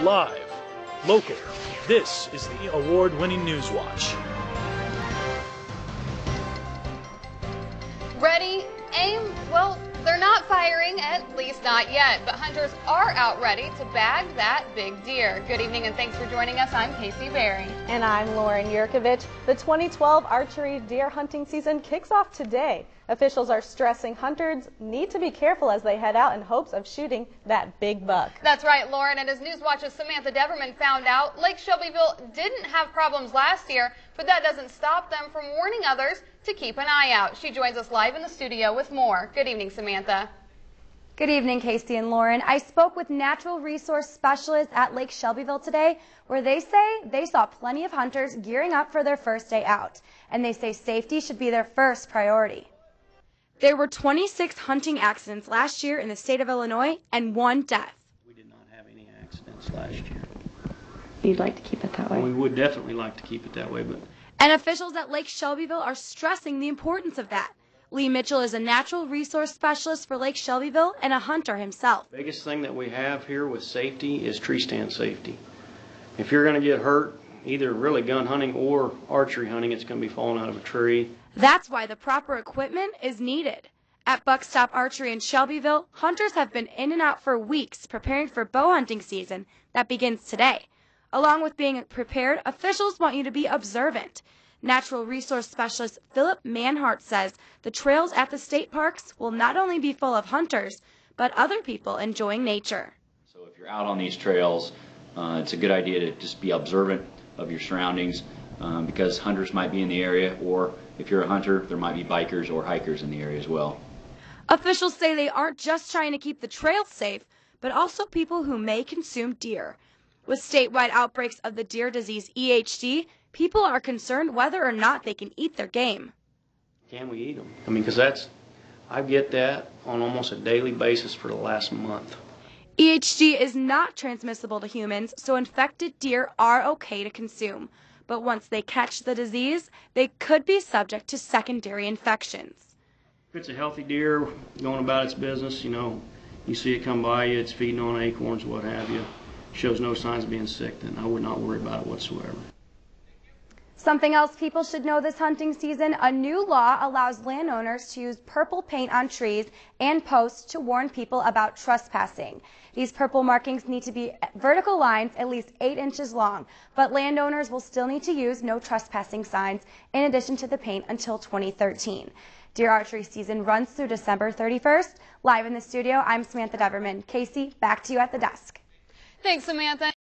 Live, local, this is the award-winning News Watch. Ready, aim, well, they're not firing, at least not yet, but hunters are out ready to bag that big deer. Good evening and thanks for joining us. I'm Casey Berry. And I'm Lauren Yurkovich. The 2012 archery deer hunting season kicks off today. Officials are stressing hunters need to be careful as they head out in hopes of shooting that big buck. That's right, Lauren, and as News Watch's Samantha Deverman found out, Lake Shelbyville didn't have problems last year, but that doesn't stop them from warning others to keep an eye out. She joins us live in the studio with more. Good evening, Samantha. Good evening, Casey and Lauren. I spoke with natural resource specialists at Lake Shelbyville today, where they say they saw plenty of hunters gearing up for their first day out, and they say safety should be their first priority. There were 26 hunting accidents last year in the state of Illinois and 1 death. We did not have any accidents last year. You'd like to keep it that way? We would definitely like to keep it that way, but... And officials at Lake Shelbyville are stressing the importance of that. Lee Mitchell is a natural resource specialist for Lake Shelbyville and a hunter himself. The biggest thing that we have here with safety is tree stand safety. If you're going to get hurt, either really gun hunting or archery hunting, it's going to be falling out of a tree. That's why the proper equipment is needed. At Buckstop Archery in Shelbyville, hunters have been in and out for weeks preparing for bow hunting season that begins today. Along with being prepared, officials want you to be observant. Natural resource specialist Philip MANHART says the trails at the state parks will not only be full of hunters, but other people enjoying nature. So if you're out on these trails, it's a good idea to just be observant of your surroundings because hunters might be in the area, or if you're a hunter, there might be bikers or hikers in the area as well. Officials say they aren't just trying to keep the trails safe, but also people who may consume deer. With statewide outbreaks of the deer disease EHD, people are concerned whether or not they can eat their game. Can we eat them? I mean, because I get that on almost a daily basis for the last month. EHD is not transmissible to humans, so infected deer are okay to consume. But once they catch the disease, they could be subject to secondary infections. If it's a healthy deer going about its business, you see it come by you, it's feeding on acorns, what have you, shows no signs of being sick, then I would not worry about it whatsoever. Something else people should know this hunting season, a new law allows landowners to use purple paint on trees and posts to warn people about trespassing. These purple markings need to be vertical lines at least 8 inches long, but landowners will still need to use no trespassing signs in addition to the paint until 2013. Deer archery season runs through December 31st. Live in the studio, I'm Samantha Deverman. Casey, back to you at the desk. Thanks, Samantha.